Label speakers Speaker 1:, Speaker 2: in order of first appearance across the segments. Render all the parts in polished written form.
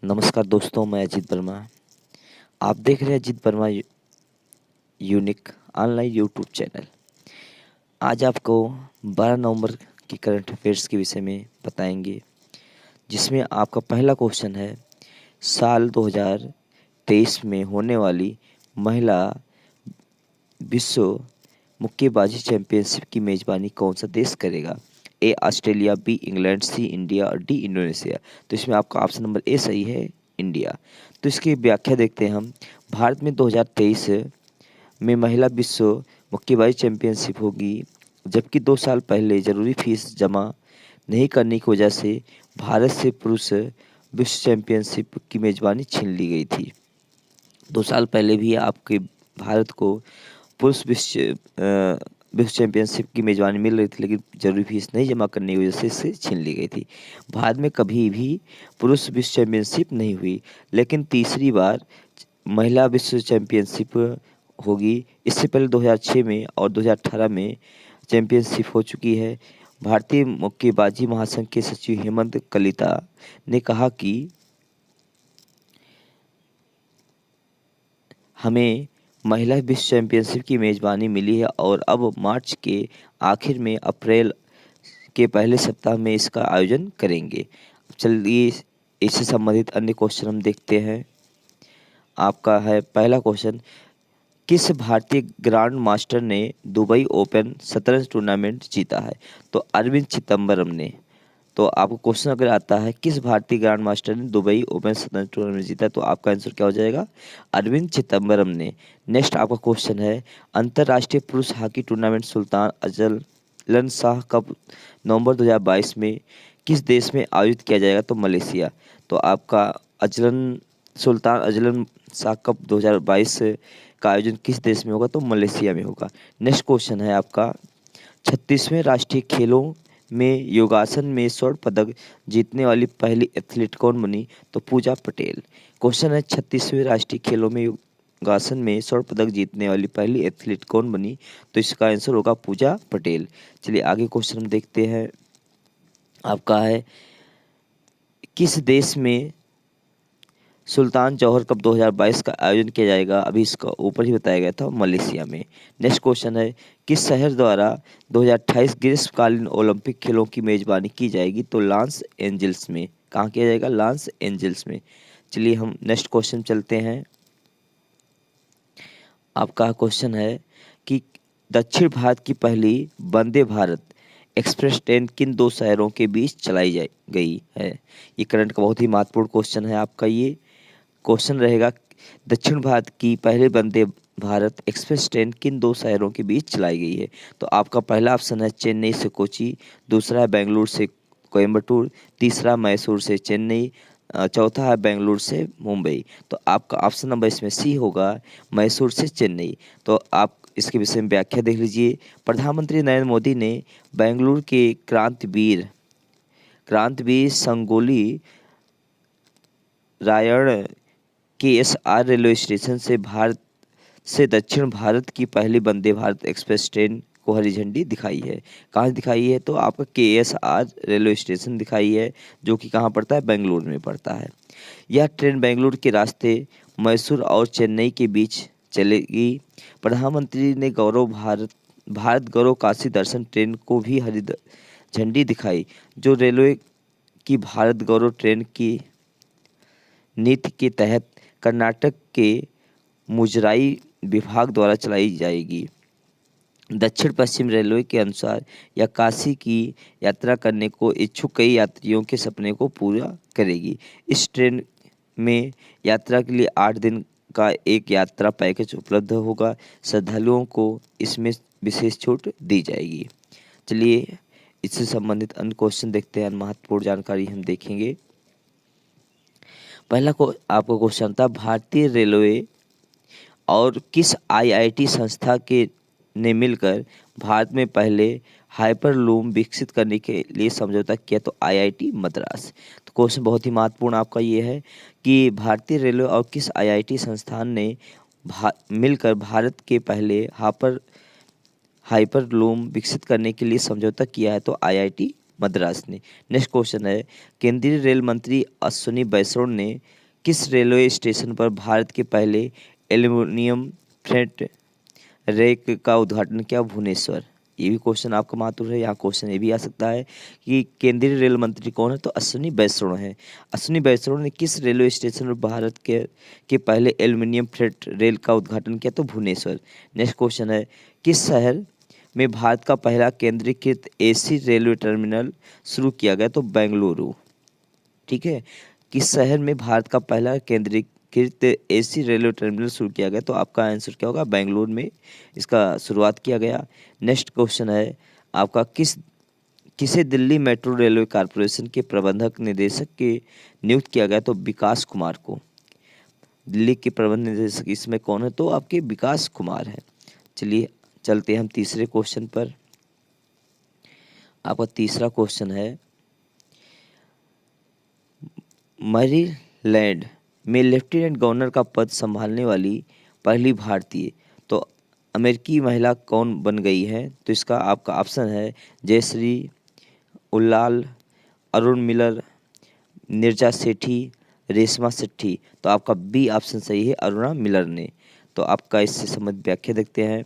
Speaker 1: नमस्कार दोस्तों, मैं अजीत वर्मा। आप देख रहे हैं Ajit Verma unique online YouTube channel. आज आपको 12 नवंबर की करंट अफेयर्स के विषय में बताएंगे, जिसमें आपका पहला क्वेश्चन है, साल 2023 में होने वाली महिला विश्व मुक्केबाजी चैंपियनशिप की मेजबानी कौन सा देश करेगा? A Australia, B England, C India और डी इंडोनेशिया। तो इसमें आपका ऑप्शन नंबर ए सही है, इंडिया। तो इसकी व्याख्या देखते हैं हम। भारत में 2023 में महिला विश्व मुक्केबाजी चैंपियनशिप होगी, जबकि 2 साल पहले जरूरी फीस जमा नहीं करने की वजह से भारत से पुरुष विश्व चैंपियनशिप की मेजबानी छीन ली गई थी। 2 साल पहले भी आपके भारत को पुरुष विश्व चैंपियनशिप की मेजबानी मिल रही थी, लेकिन जरूरी फीस नहीं जमा करने की वजह से इससे छीन ली गई थी। भारत में कभी भी पुरुष विश्व चैंपियनशिप नहीं हुई, लेकिन तीसरी बार महिला विश्व चैंपियनशिप होगी। इससे पहले 2006 में और 2018 में चैंपियनशिप हो चुकी है। भारतीय मुक्केबाजी महासंघ के सचिव हेमंत कलिता ने कहा कि हमें महिला विश्व चैंपियनशिप की मेजबानी मिली है और अब मार्च के आखिर में अप्रैल के पहले सप्ताह में इसका आयोजन करेंगे। चलिए इससे संबंधित अन्य क्वेश्चन हम देखते हैं। आपका है पहला क्वेश्चन, किस भारतीय ग्रैंड मास्टर ने दुबई ओपन शतरंज टूर्नामेंट जीता है? तो अरविंद चिदम्बरम ने। तो आपको क्वेश्चन अगर आता है किस भारतीय ग्रैंड मास्टर ने दुबई ओपन शतरंज टूर्नामेंट जीता, तो आपका आंसर क्या हो जाएगा? अरविंद चिदम्बरम ने। नेक्स्ट आपका क्वेश्चन है, अंतर्राष्ट्रीय पुरुष hockey tournament Sultan Azlan Shah cup नवंबर 2022 में किस देश में आयोजित किया जाएगा? तो मलेशिया। तो आपका सुल्तान अजलन शाह कप 2022 का आयोजन किस देश में होगा? तो मलेशिया में होगा। नेक्स्ट क्वेश्चन है आपका, 36वें राष्ट्रीय खेलों में योगासन में स्वर्ण पदक जीतने वाली पहली एथलीट कौन बनी? तो पूजा पटेल। क्वेश्चन है, 36वें राष्ट्रीय खेलों में योगासन में स्वर्ण पदक जीतने वाली पहली एथलीट कौन बनी? तो इसका आंसर होगा पूजा पटेल। चलिए आगे क्वेश्चन हम देखते हैं। आपका है, किस देश में सुल्तान जौहर कप 2022 का आयोजन किया जाएगा? अभी इसका ऊपर ही बताया गया था, मलेशिया में। नेक्स्ट क्वेश्चन है, किस शहर द्वारा 2028 ग्रीष्मकालीन ओलंपिक खेलों की मेजबानी की जाएगी? तो लॉस एंजल्स में। कहाँ किया जाएगा? लॉस एंजल्स में। चलिए हम नेक्स्ट क्वेश्चन चलते हैं। आपका क्वेश्चन है कि दक्षिण भारत की पहली वंदे भारत एक्सप्रेस ट्रेन किन दो शहरों के बीच चलाई गई है? ये करंट का बहुत ही महत्वपूर्ण क्वेश्चन है आपका। ये क्वेश्चन रहेगा, दक्षिण भारत की पहले वंदे भारत एक्सप्रेस ट्रेन किन दो शहरों के बीच चलाई गई है? तो आपका पहला ऑप्शन है चेन्नई से कोची, दूसरा है बेंगलुरु से कोयम्बटूर, तीसरा मैसूर से चेन्नई, चौथा है बेंगलुरु से मुंबई। तो आपका ऑप्शन नंबर इसमें सी होगा, मैसूर से चेन्नई। तो आप इसके विषय में व्याख्या देख लीजिए। प्रधानमंत्री नरेंद्र मोदी ने बेंगलुरु के क्रांतिवीर संगोली रायण KSR रेलवे स्टेशन से दक्षिण भारत की पहली वंदे भारत एक्सप्रेस ट्रेन को हरी झंडी दिखाई है। कहाँ दिखाई है? तो आपका KSR रेलवे स्टेशन दिखाई है, जो कि कहाँ पड़ता है? बेंगलुरु में पड़ता है। यह ट्रेन बेंगलुरु के रास्ते मैसूर और चेन्नई के बीच चलेगी। प्रधानमंत्री ने भारत गौरव काशी दर्शन ट्रेन को भी हरी झंडी दिखाई, जो रेलवे की भारत गौरव ट्रेन की नीति के तहत कर्नाटक के मुजराई विभाग द्वारा चलाई जाएगी। दक्षिण पश्चिम रेलवे के अनुसार यह काशी की यात्रा करने को इच्छुक कई यात्रियों के सपने को पूरा करेगी। इस ट्रेन में यात्रा के लिए 8 दिन का एक यात्रा पैकेज उपलब्ध होगा। श्रद्धालुओं को इसमें विशेष छूट दी जाएगी। चलिए इससे संबंधित अन्य क्वेश्चन देखते हैं, महत्वपूर्ण जानकारी हम देखेंगे। पहला को आपका क्वेश्चन था, भारतीय रेलवे और किस IIT संस्था के ने मिलकर भारत में पहले हाइपरलूम विकसित करने के लिए समझौता किया? तो IIT मद्रास। तो क्वेश्चन बहुत ही महत्वपूर्ण आपका ये है कि भारतीय रेलवे और किस IIT संस्थान ने मिलकर भारत के पहले हाइपरलूम विकसित करने के लिए समझौता किया है? तो IIT मद्रास ने। नेक्स्ट क्वेश्चन है, केंद्रीय रेल मंत्री अश्विनी वैष्णव ने किस रेलवे स्टेशन पर भारत के पहले एल्युमिनियम फ्रेट रैक का उद्घाटन किया? भुवनेश्वर। ये भी क्वेश्चन आपका मातुर है। यहाँ क्वेश्चन ये भी आ सकता है कि केंद्रीय रेल मंत्री कौन है, तो अश्विनी वैष्णव है। अश्विनी वैष्णव ने किस रेलवे स्टेशन पर भारत के पहले एल्युमिनियम फ्रेट रेल का उद्घाटन किया? तो भुवनेश्वर। नेक्स्ट क्वेश्चन है, किस शहर में भारत का पहला केंद्रीकृत एसी रेलवे टर्मिनल शुरू किया गया? तो बेंगलुरु। ठीक है, किस शहर में भारत का पहला केंद्रीकृत एसी रेलवे टर्मिनल शुरू किया गया? तो आपका आंसर क्या होगा? बेंगलुरु में इसका शुरुआत किया गया। नेक्स्ट क्वेश्चन है आपका, किसे दिल्ली मेट्रो रेलवे कॉरपोरेशन के प्रबंधक निदेशक के नियुक्त किया गया? तो विकास कुमार को। दिल्ली के प्रबंध निदेशक इसमें कौन है? तो आपके विकास कुमार है। चलिए चलते हैं हम तीसरे क्वेश्चन पर। आपका तीसरा क्वेश्चन है, मैरीलैंड में लेफ्टिनेंट गवर्नर का पद संभालने वाली पहली भारतीय तो अमेरिकी महिला कौन बन गई है? तो इसका आपका ऑप्शन है जयश्री उल्लाल, अरुण मिलर, नीरजा सेठी, रेशमा सेठी। तो आपका बी ऑप्शन सही है, अरुणा मिलर ने। तो आपका इससे संबंधित व्याख्या देखते हैं।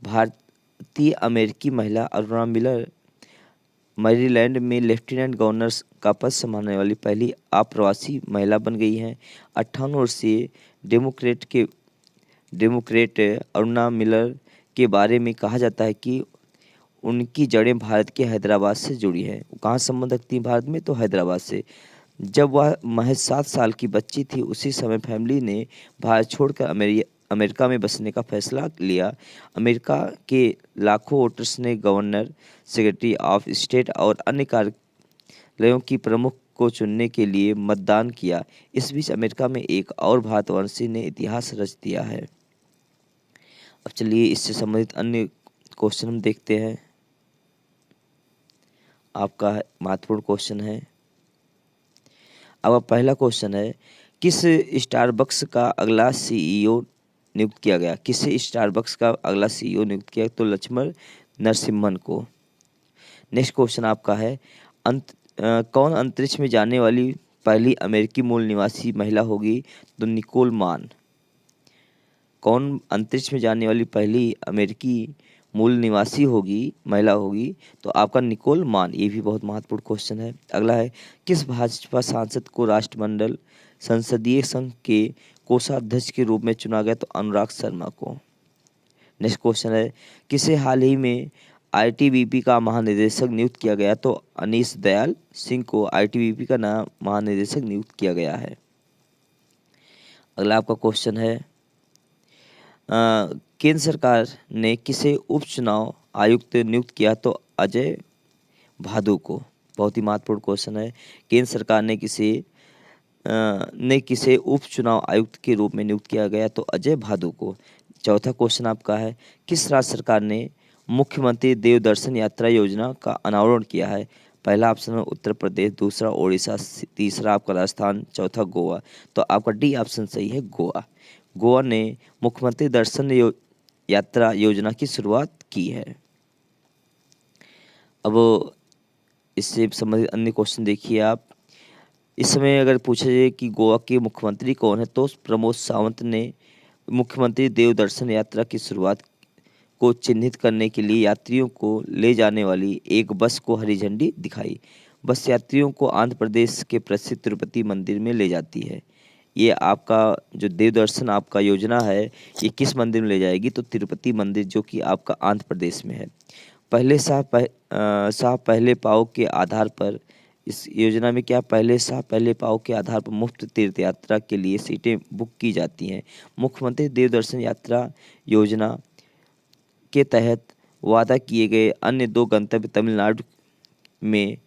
Speaker 1: भारतीय अमेरिकी महिला अरुणा मिलर मैरीलैंड में लेफ्टिनेंट गवर्नर का पद संभालने वाली पहली अप्रवासी महिला बन गई हैं। 58 वर्षीय डेमोक्रेट अरुणा मिलर के बारे में कहा जाता है कि उनकी जड़ें भारत के हैदराबाद से जुड़ी हैं। वो कहाँ संबंध रखती हैं भारत में? तो हैदराबाद से। जब वह महज 7 साल की बच्ची थी उसी समय फैमिली ने भारत छोड़कर अमेरिका में बसने का फैसला लिया। अमेरिका के लाखों वोटर्स ने गवर्नर, सेक्रेटरी ऑफ स्टेट और अन्य कार्यालयों की प्रमुख को चुनने के लिए मतदान किया। इस बीच अमेरिका में एक और भारतवंशी ने इतिहास रच दिया है। अब चलिए इससे संबंधित अन्य क्वेश्चन हम देखते हैं। आपका महत्वपूर्ण क्वेश्चन है। अब पहला क्वेश्चन है, किस स्टारबक्स का अगला सीईओ नियुक्त किया गया? किसे स्टारबक्स का अगला सीईओ नियुक्त किया? तो लक्ष्मण नरसिम्हन को। नेक्स्ट क्वेश्चन आपका है, कौन अंतरिक्ष में जाने वाली पहली अमेरिकी मूल निवासी महिला होगी? तो निकोल मान। कौन अंतरिक्ष में जाने वाली पहली अमेरिकी मूल निवासी होगी, महिला होगी? तो आपका निकोल मान। ये भी बहुत महत्वपूर्ण क्वेश्चन है। अगला है, किस भाजपा सांसद को राष्ट्रमंडल संसदीय संघ के कोषाध्यक्ष के रूप में चुना गया? तो अनुराग शर्मा को। नेक्स्ट क्वेश्चन है, किसे हाल ही में आईटीबीपी का महानिदेशक नियुक्त किया गया? तो अनीश दयाल सिंह को आईटीबीपी का नया महानिदेशक नियुक्त किया गया है। अगला आपका क्वेश्चन है, केंद्र सरकार ने किसे उपचुनाव आयुक्त नियुक्त किया? तो अजय भादु को। बहुत ही महत्वपूर्ण क्वेश्चन है। केंद्र सरकार ने किसे उपचुनाव आयुक्त के रूप में नियुक्त किया गया? तो अजय भादु को। चौथा क्वेश्चन आपका है, किस राज्य सरकार ने मुख्यमंत्री देवदर्शन यात्रा योजना का अनावरण किया है? पहला ऑप्शन है उत्तर प्रदेश, दूसरा ओडिशा, तीसरा आपका राजस्थान, चौथा गोवा। तो आपका डी ऑप्शन सही है, गोवा। गोवा ने मुख्यमंत्री दर्शन यात्रा योजना की शुरुआत की है। अब इससे संबंधित अन्य क्वेश्चन देखिए आप। इस समय अगर पूछा जाए कि गोवा के मुख्यमंत्री कौन है, तो प्रमोद सावंत ने मुख्यमंत्री देवदर्शन यात्रा की शुरुआत को चिन्हित करने के लिए यात्रियों को ले जाने वाली एक बस को हरी झंडी दिखाई। बस यात्रियों को आंध्र प्रदेश के प्रसिद्ध तिरुपति मंदिर में ले जाती है। ये आपका जो देवदर्शन आपका योजना है, ये किस मंदिर में ले जाएगी? तो तिरुपति मंदिर, जो कि आपका आंध्र प्रदेश में है। साह पहले पाँव के आधार पर इस योजना में क्या पहले साह पहले पाँव के आधार पर मुफ्त तीर्थ यात्रा के लिए सीटें बुक की जाती हैं। मुख्यमंत्री देवदर्शन यात्रा योजना के तहत वादा किए गए अन्य 2 गंतव्य तमिलनाडु में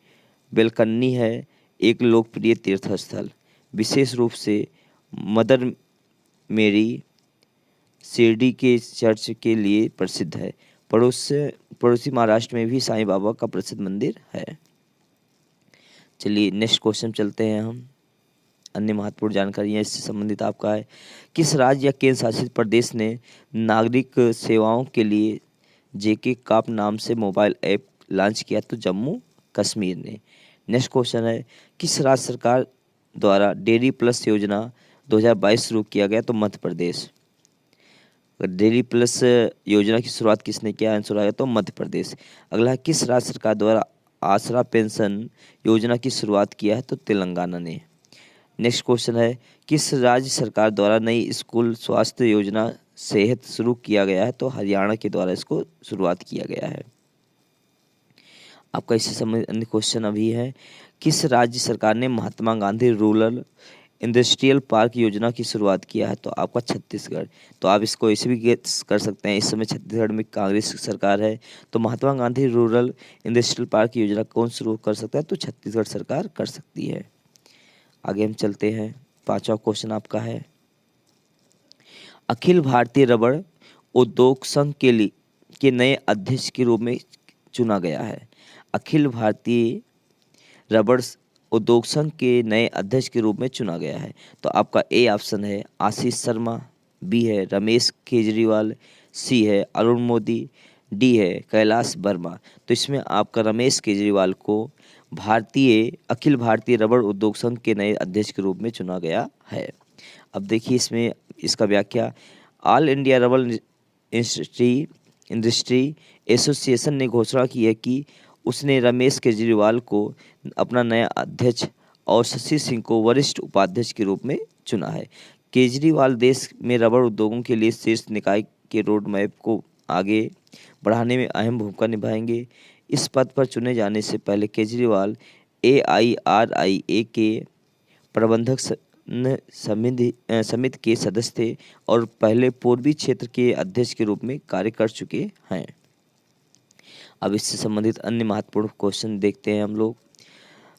Speaker 1: बेलकन्नी है, एक लोकप्रिय तीर्थ स्थल, विशेष रूप से मदर मेरी शिरडी के चर्च के लिए प्रसिद्ध है। पड़ोसी महाराष्ट्र में भी साईं बाबा का प्रसिद्ध मंदिर है। चलिए नेक्स्ट क्वेश्चन चलते हैं हम। अन्य महत्वपूर्ण जानकारियाँ इससे संबंधित आपका है, किस राज्य या केंद्र शासित प्रदेश ने नागरिक सेवाओं के लिए जेके काप नाम से मोबाइल ऐप लॉन्च किया? तो जम्मू कश्मीर ने। नेक्स्ट क्वेश्चन है, किस राज्य सरकार द्वारा डेयरी प्लस योजना 2022 शुरू किया गया? तो मध्य प्रदेश। डेयरी प्लस योजना की शुरुआत किसने किया? आंसर आएगा तो मध्य प्रदेश। अगला है, किस राज्य सरकार द्वारा आसरा पेंशन योजना की शुरुआत किया है? तो तेलंगाना ने। नेक्स्ट क्वेश्चन है, किस राज्य सरकार द्वारा नई स्कूल स्वास्थ्य योजना सेहत शुरू किया गया है? तो हरियाणा के द्वारा इसको शुरुआत किया गया है। आपका इससे संबंधित अन्य क्वेश्चन अभी है, किस राज्य सरकार ने Mahatma Gandhi rural industrial park योजना की शुरुआत किया है? तो आपका छत्तीसगढ़। तो आप इसको ऐसे भी गेस कर सकते हैं, इस समय छत्तीसगढ़ में कांग्रेस की सरकार है, तो Mahatma Gandhi rural industrial park योजना कौन शुरू कर सकता है? तो छत्तीसगढ़ सरकार कर सकती है। आगे हम चलते हैं, पांचवा क्वेश्चन आपका है, अखिल भारतीय रबड़ उद्योग संघ के नए अध्यक्ष के रूप में चुना गया है। अखिल भारतीय रबड़ उद्योग संघ के नए अध्यक्ष के रूप में चुना गया है। तो आपका ए ऑप्शन है आशीष शर्मा, बी है रमेश केजरीवाल, सी है अरुण मोदी, डी है कैलाश वर्मा। तो इसमें आपका रमेश केजरीवाल को अखिल भारतीय रबड़ उद्योग संघ के नए अध्यक्ष के रूप में चुना गया है। अब देखिए इसमें इसका व्याख्या, ऑल इंडिया रबड़ इंडस्ट्री एसोसिएशन ने घोषणा की है कि उसने रमेश केजरीवाल को अपना नया अध्यक्ष और शशि सिंह को वरिष्ठ उपाध्यक्ष के रूप में चुना है। केजरीवाल देश में रबड़ उद्योगों के लिए शीर्ष निकाय के रोड मैप को आगे बढ़ाने में अहम भूमिका निभाएंगे। इस पद पर चुने जाने से पहले केजरीवाल AIRIA के प्रबंधक समिति के सदस्य थे और पहले पूर्वी क्षेत्र के अध्यक्ष के रूप में कार्य कर चुके हैं। अब इससे संबंधित अन्य महत्वपूर्ण क्वेश्चन देखते हैं हम लोग,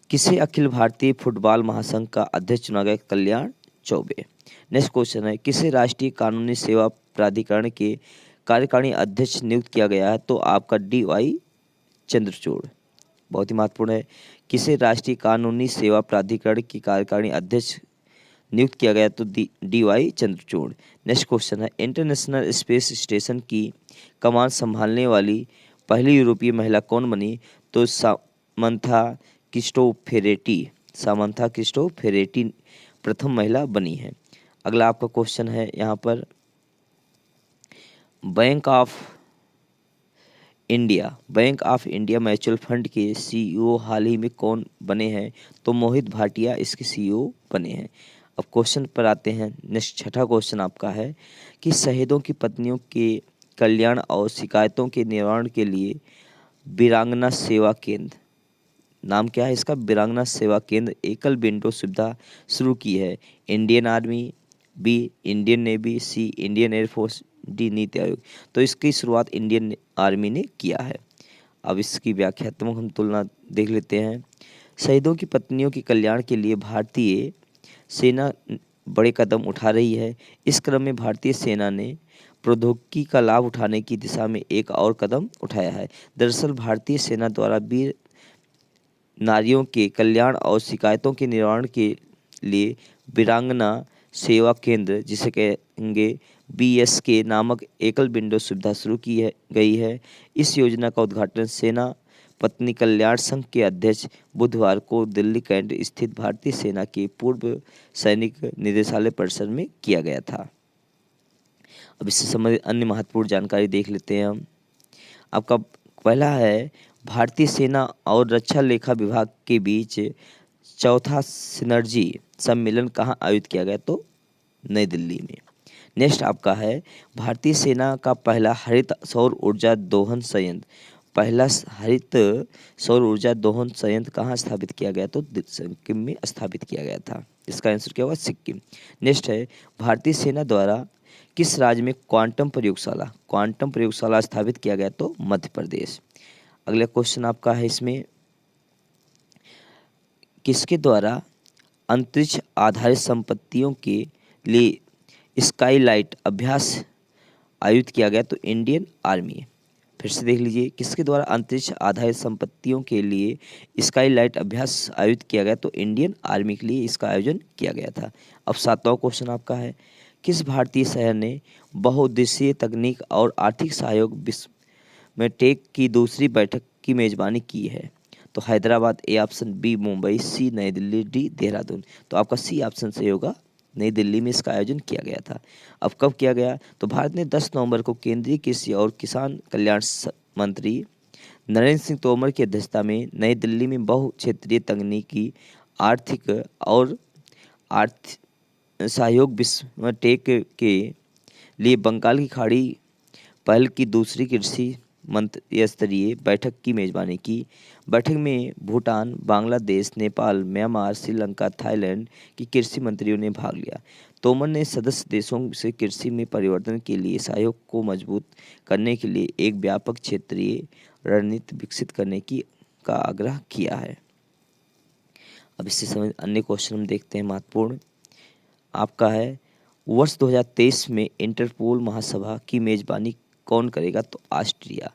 Speaker 1: किसे अखिल भारतीय फुटबॉल महासंघ का अध्यक्ष चुना गया? कल्याण चौबे। नेक्स्ट क्वेश्चन है, किसे राष्ट्रीय कानूनी सेवा प्राधिकरण के कार्यकारिणी अध्यक्ष नियुक्त किया गया है? तो आपका DY चंद्रचूड़। बहुत ही महत्वपूर्ण है, किसे राष्ट्रीय कानूनी सेवा प्राधिकरण की कार्यकारिणी अध्यक्ष नियुक्त किया गया? तो DY चंद्रचूड़। नेक्स्ट क्वेश्चन है, इंटरनेशनल स्पेस स्टेशन की कमान संभालने वाली पहली यूरोपीय महिला कौन बनी? तो सामंथा क्रिस्टोफेरेटी प्रथम महिला बनी है। अगला आपका क्वेश्चन है यहाँ पर, bank of India mutual fund के CEO हाल ही में कौन बने हैं? तो मोहित भाटिया इसके CEO बने हैं। अब क्वेश्चन पर आते हैं, नेक्स्ट छठा क्वेश्चन आपका है कि शहीदों की पत्नियों के कल्याण और शिकायतों के निवारण के लिए वीरांगना सेवा केंद्र, नाम क्या है इसका? वीरांगना सेवा केंद्र एकल विंडो सुविधा शुरू की है। Indian army, B Indian navy, C Indian air force, D NITI Aayog. तो इसकी शुरुआत इंडियन आर्मी ने किया है। अब इसकी व्याख्यात्मक हम तुलना देख लेते हैं। शहीदों की पत्नियों के कल्याण के लिए भारतीय सेना बड़े कदम उठा रही है। इस क्रम में भारतीय सेना ने प्रौद्योगिकी का लाभ उठाने की दिशा में एक और कदम उठाया है। दरअसल भारतीय सेना द्वारा वीर नारियों के कल्याण और शिकायतों के निवारण के लिए वीरांगना सेवा केंद्र, जिसे कहेंगे BSK नामक एकल विंडो सुविधा शुरू की गई है। इस योजना का उद्घाटन सेना पत्नी कल्याण संघ के अध्यक्ष बुधवार को दिल्ली कैंट स्थित भारतीय सेना के पूर्व सैनिक निदेशालय परिसर में किया गया था। अब इससे संबंधित अन्य महत्वपूर्ण जानकारी देख लेते हैं हम। आपका पहला है, भारतीय सेना और रक्षा लेखा विभाग के बीच चौथा सिनर्जी सम्मेलन कहाँ आयोजित किया गया? तो नई दिल्ली में। नेक्स्ट आपका है, भारतीय सेना का पहला हरित सौर ऊर्जा दोहन संयंत्र कहाँ स्थापित किया गया? तो सिक्किम में स्थापित किया गया था। इसका आंसर क्या होगा? सिक्किम। नेक्स्ट है, भारतीय सेना द्वारा किस राज्य में क्वांटम प्रयोगशाला स्थापित किया गया? तो मध्य प्रदेश। अगला क्वेश्चन आपका है इसमें, किसके द्वारा अंतरिक्ष आधारित संपत्तियों के लिए स्काईलाइट अभ्यास आयोजित किया गया? तो इंडियन आर्मी। फिर से देख लीजिए, किसके द्वारा अंतरिक्ष आधारित संपत्तियों के लिए स्काईलाइट अभ्यास आयोजित किया गया? तो इंडियन आर्मी के लिए इसका आयोजन किया गया था। अब सातवां क्वेश्चन आपका है, किस भारतीय शहर ने बहुउद्देशीय तकनीक और आर्थिक सहयोग विश्व में टेक की दूसरी बैठक की मेजबानी की है? तो Hyderabad, A option, B Mumbai, C New Delhi, D Dehradun. तो आपका सी ऑप्शन सही होगा, नई दिल्ली में इसका आयोजन किया गया था। अब कब किया गया? तो भारत ने 10 नवंबर को केंद्रीय कृषि और किसान कल्याण मंत्री नरेंद्र सिंह तोमर की अध्यक्षता में नई दिल्ली में बहुक्षेत्रीय तकनीकी, आर्थिक और आर्थिक सहयोग विश्व टेक के लिए बंगाल की खाड़ी पहल की दूसरी कृषि मंत्री स्तरीय बैठक की मेजबानी की। बैठक में भूटान, बांग्लादेश, नेपाल, म्यांमार, श्रीलंका, थाईलैंड की कृषि मंत्रियों ने भाग लिया। तोमर ने सदस्य देशों से कृषि में परिवर्तन के लिए सहयोग को मजबूत करने के लिए एक व्यापक क्षेत्रीय रणनीति विकसित करने का आग्रह किया है। अब इससे संबंधित अन्य क्वेश्चन हम देखते हैं महत्वपूर्ण। आपका है, वर्ष 2023 में इंटरपोल महासभा की मेजबानी कौन करेगा? तो ऑस्ट्रिया।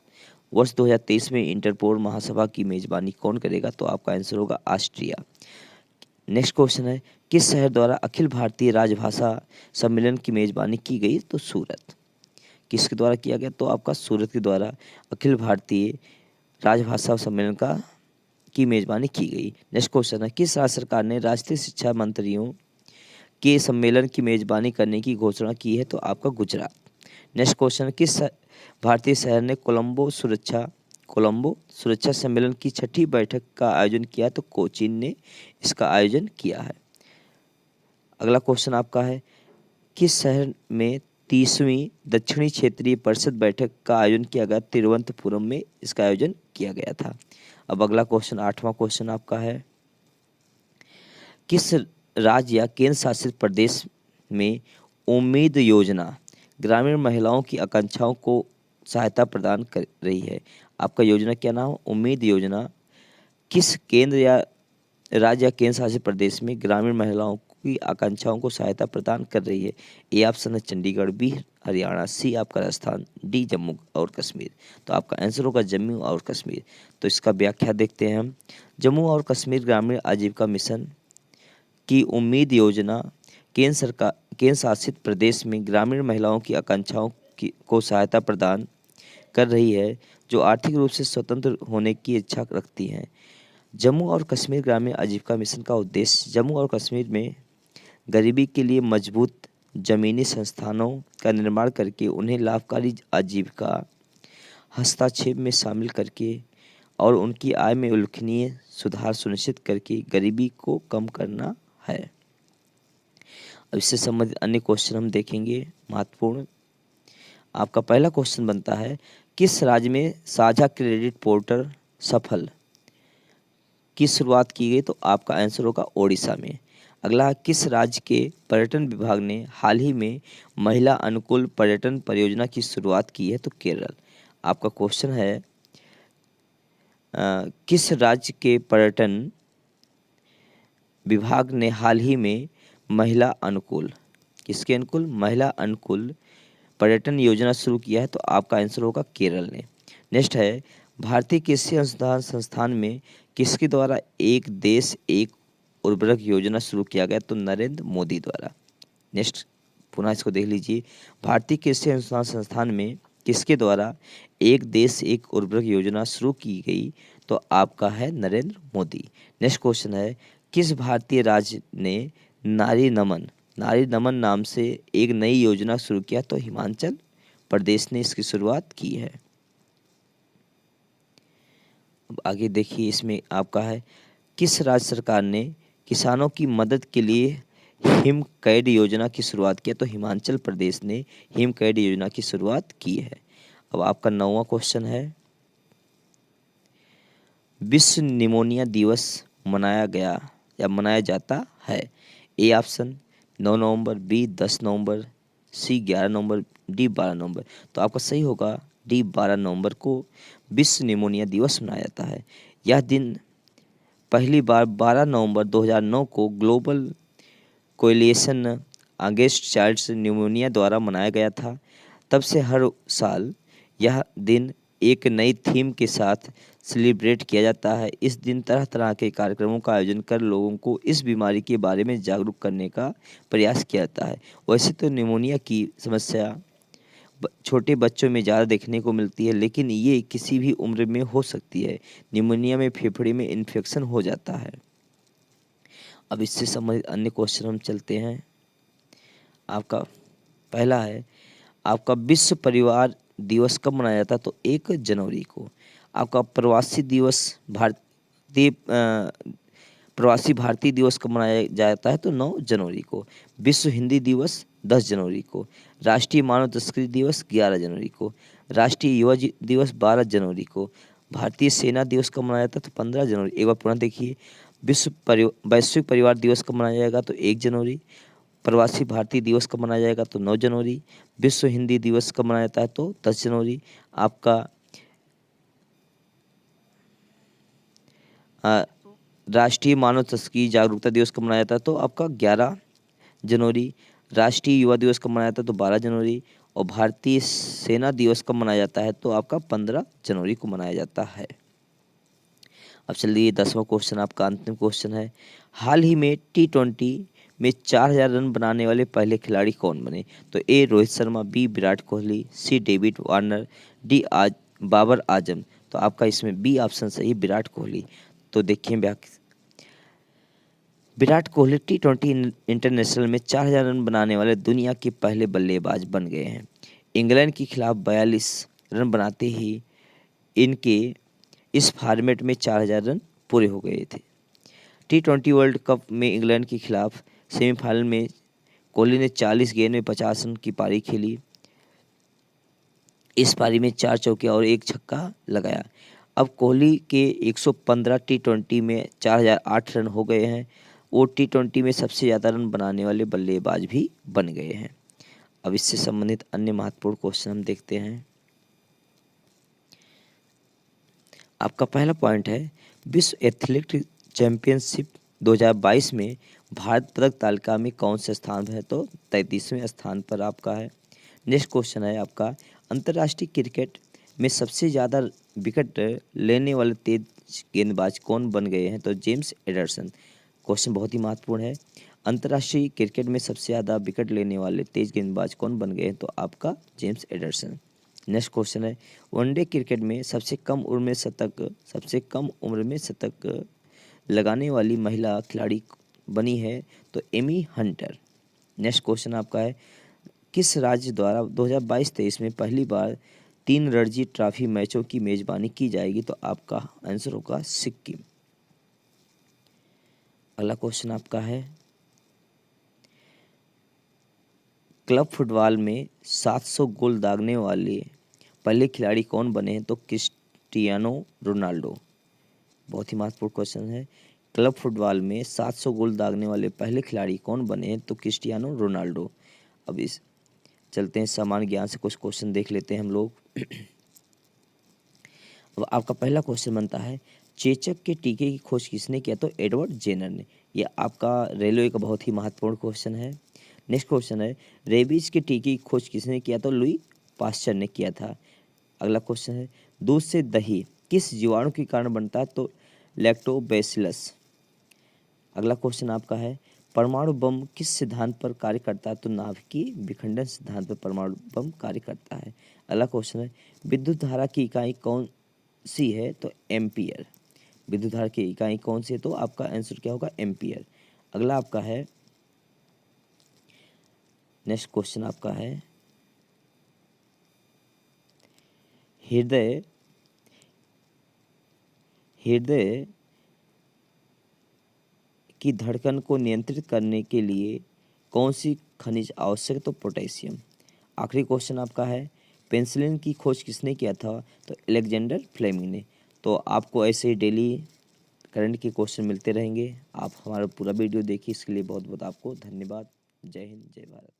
Speaker 1: वर्ष 2023 में इंटरपोल महासभा की मेजबानी कौन करेगा? तो आपका आंसर होगा ऑस्ट्रिया। नेक्स्ट क्वेश्चन है, किस शहर द्वारा अखिल भारतीय राजभाषा सम्मेलन की मेजबानी की गई? तो सूरत। किसके द्वारा किया गया? तो आपका सूरत के द्वारा अखिल भारतीय राजभाषा सम्मेलन की मेजबानी की गई। नेक्स्ट क्वेश्चन है, किस राज्य सरकार ने राष्ट्रीय शिक्षा मंत्रियों के सम्मेलन की मेजबानी करने की घोषणा की है? तो आपका गुजरात। नेक्स्ट क्वेश्चन, किस भारतीय शहर ने कोलंबो सुरक्षा सम्मेलन की 6ठी बैठक का आयोजन किया? तो कोचीन ने इसका आयोजन किया है। अगला क्वेश्चन आपका है, किस शहर में 30वीं दक्षिणी क्षेत्रीय परिषद बैठक का आयोजन किया गया? तिरुवनंतपुरम में इसका आयोजन किया गया था। अब अगला क्वेश्चन, 8वां क्वेश्चन आपका है, किस राज्य या केंद्र शासित प्रदेश में उम्मीद योजना ग्रामीण महिलाओं की आकांक्षाओं को सहायता प्रदान कर रही है? आपका योजना क्या नाम? उम्मीद योजना किस केंद्र या राज्य या केंद्र शासित प्रदेश में ग्रामीण महिलाओं की आकांक्षाओं को सहायता प्रदान कर रही है? ए ऑप्शन है चंडीगढ़, बी हरियाणा, सी आपका राजस्थान, डी जम्मू और कश्मीर। तो आपका आंसर होगा जम्मू और कश्मीर। तो इसका व्याख्या देखते हैं हम। जम्मू और कश्मीर ग्रामीण आजीविका मिशन की उम्मीद योजना केंद्र शासित प्रदेश में ग्रामीण महिलाओं की आकांक्षाओं को सहायता प्रदान कर रही है जो आर्थिक रूप से स्वतंत्र होने की इच्छा रखती हैं। जम्मू और कश्मीर ग्रामीण आजीविका मिशन का उद्देश्य जम्मू और कश्मीर में गरीबी के लिए मजबूत जमीनी संस्थानों का निर्माण करके उन्हें लाभकारी आजीविका हस्तक्षेप में शामिल करके और उनकी आय में उल्लेखनीय सुधार सुनिश्चित करके गरीबी को कम करना है। अब इससे संबंधित अन्य क्वेश्चन हम देखेंगे महत्वपूर्ण। आपका पहला क्वेश्चन बनता है, किस राज्य में साझा क्रेडिट पोर्टल सफल की शुरुआत की गई? तो आपका आंसर होगा ओडिशा में। अगला, किस राज्य के पर्यटन विभाग ने हाल ही में महिला अनुकूल पर्यटन परियोजना की शुरुआत की है? तो केरल। आपका क्वेश्चन है, किस राज्य के पर्यटन विभाग ने हाल ही में महिला अनुकूल पर्यटन योजना शुरू किया है? तो आपका आंसर होगा केरल ने। नेक्स्ट है, भारतीय कृषि अनुसंधान संस्थान में किसके द्वारा एक देश एक उर्वरक योजना शुरू किया गया? तो नरेंद्र मोदी द्वारा। नेक्स्ट पुनः इसको देख लीजिए, भारतीय कृषि अनुसंधान संस्थान में किसके द्वारा एक देश एक उर्वरक योजना शुरू की गई? तो आपका है नरेंद्र मोदी। नेक्स्ट क्वेश्चन है, किस भारतीय राज्य ने नारी नमन नाम से एक नई योजना शुरू किया? तो हिमाचल प्रदेश ने इसकी शुरुआत की है। अब आगे देखिए, इसमें आपका है, किस राज्य सरकार ने किसानों की मदद के लिए हिमकैड योजना की शुरुआत की? तो हिमाचल प्रदेश ने हिमकैड योजना की शुरुआत की है। अब आपका 9वां क्वेश्चन है, विश्व निमोनिया दिवस मनाया जाता है? ए ऑप्शन 9 नवंबर, बी 10 नवंबर, सी 11 नवंबर, डी 12 नवंबर। तो आपका सही होगा डी 12 नवंबर को विश्व निमोनिया दिवस मनाया जाता है। यह दिन पहली बार 12 नवंबर 2009 को global coalition against child pneumonia द्वारा मनाया गया था। तब से हर साल यह दिन एक नई थीम के साथ सेलिब्रेट किया जाता है। इस दिन तरह तरह के कार्यक्रमों का आयोजन कर लोगों को इस बीमारी के बारे में जागरूक करने का प्रयास किया जाता है। वैसे तो निमोनिया की समस्या छोटे बच्चों में ज़्यादा देखने को मिलती है, लेकिन ये किसी भी उम्र में हो सकती है। निमोनिया में फेफड़े में इन्फेक्शन हो जाता है। अब इससे संबंधित अन्य क्वेश्चन हम चलते हैं। आपका पहला है, आपका विश्व परिवार दिवस कब मनाया जाता है? तो 1 जनवरी को। आपका प्रवासी भारतीय दिवस कब मनाया जाता है? तो 9 जनवरी को। विश्व हिंदी दिवस 10 जनवरी को। राष्ट्रीय मानव तस्करी दिवस 11 जनवरी को। राष्ट्रीय युवा दिवस 12 जनवरी को। भारतीय सेना दिवस कब मनाया जाता है? तो 15 जनवरी। एक बार पुनः देखिए, वैश्विक परिवार दिवस कब मनाया जाएगा? तो 1 जनवरी। प्रवासी भारतीय दिवस कब मनाया जाएगा? तो 9 जनवरी। विश्व हिंदी दिवस कब मनाया जाता है? तो 10 जनवरी। आपका राष्ट्रीय मानव तस्करी जागरूकता दिवस कब मनाया जाता है? तो आपका 11 जनवरी। राष्ट्रीय युवा दिवस कब मनाया जाता है? तो 12 जनवरी। और भारतीय सेना दिवस कब मनाया जाता है? तो आपका 15 जनवरी को मनाया जाता है। अब चलिए 10वां क्वेश्चन, आपका अंतिम क्वेश्चन है। हाल ही में T20 में 4000 रन बनाने वाले पहले खिलाड़ी कौन बने? तो ए Rohit Sharma, B Virat Kohli, C David Warner, D Babar Azam. तो आपका इसमें बी ऑप्शन सही, विराट कोहली। तो देखिए विराट कोहली T20 इंटरनेशनल में 4000 रन बनाने वाले दुनिया के पहले बल्लेबाज बन गए हैं। इंग्लैंड के खिलाफ 42 रन बनाते ही इनके इस फॉर्मेट में 4000 रन पूरे हो गए थे। T20 वर्ल्ड कप में इंग्लैंड के खिलाफ सेमीफाइनल में कोहली ने 40 गेंद में 50 रन की पारी खेली। इस पारी में 4 चौके और 1 छक्का लगाया। अब कोहली के 115 T20 में 4008 रन हो गए हैं। वो T20 में सबसे ज़्यादा रन बनाने वाले बल्लेबाज भी बन गए हैं। अब इससे संबंधित अन्य महत्वपूर्ण क्वेश्चन हम देखते हैं। आपका पहला पॉइंट है, विश्व एथलेटिक चैंपियनशिप 2022 में भारत पदक तालिका में कौन से स्थान पर है? तो 33वें स्थान पर आपका है। नेक्स्ट क्वेश्चन है आपका, अंतर्राष्ट्रीय क्रिकेट में सबसे ज़्यादा विकेट लेने वाले तेज गेंदबाज कौन बन गए हैं? तो जेम्स एंडरसन। क्वेश्चन बहुत ही महत्वपूर्ण है। अंतर्राष्ट्रीय क्रिकेट में सबसे ज़्यादा विकेट लेने वाले तेज गेंदबाज कौन बन गए हैं? तो आपका जेम्स एंडरसन। नेक्स्ट क्वेश्चन है, वनडे क्रिकेट में सबसे कम उम्र में शतक लगाने वाली महिला खिलाड़ी बनी है? तो एमी हंटर। नेक्स्ट क्वेश्चन आपका है, किस राज्य द्वारा 2022-23 में पहली बार 3 रणजी ट्रॉफी मैचों की मेजबानी की जाएगी? तो आपका आंसर होगा सिक्किम। अगला क्वेश्चन आपका है, क्लब फुटबॉल में 700 गोल दागने वाले पहले खिलाड़ी कौन बने हैं? तो क्रिस्टियानो रोनाल्डो। बहुत ही महत्वपूर्ण क्वेश्चन है। क्लब फुटबॉल में 700 गोल दागने वाले पहले खिलाड़ी कौन बने हैं? तो क्रिस्टियानो रोनाल्डो। अब इस चलते हैं सामान्य ज्ञान से कुछ क्वेश्चन देख लेते हैं हम लोग। अब आपका पहला क्वेश्चन बनता है, चेचक के टीके की खोज किसने किया? तो एडवर्ड जेनर ने। यह आपका रेलवे का बहुत ही महत्वपूर्ण क्वेश्चन है। नेक्स्ट क्वेश्चन है, रेबीज के टीके की खोज किसने किया? तो लुई पास्चर ने किया था। अगला क्वेश्चन है, दूध से दही किस जीवाणु के कारण बनता है? तो लैक्टोबैसिलस। अगला क्वेश्चन आपका है, परमाणु बम किस सिद्धांत पर कार्य करता है? तो नाभिकीय विखंडन सिद्धांत पर परमाणु बम कार्य करता है। अगला क्वेश्चन है, विद्युत धारा की इकाई कौन सी है? तो एम्पियर। विद्युत धारा की इकाई कौन सी है? तो आपका आंसर क्या होगा? एम्पियर। अगला आपका है, नेक्स्ट क्वेश्चन आपका है, हृदय की धड़कन को नियंत्रित करने के लिए कौन सी खनिज आवश्यक है? तो पोटेशियम। आखिरी क्वेश्चन आपका है, पेनिसिलिन की खोज किसने किया था? तो अलेक्जेंडर फ्लेमिंग ने। तो आपको ऐसे ही डेली करंट के क्वेश्चन मिलते रहेंगे। आप हमारा पूरा वीडियो देखिए, इसके लिए बहुत बहुत आपको धन्यवाद। जय हिंद, जय भारत।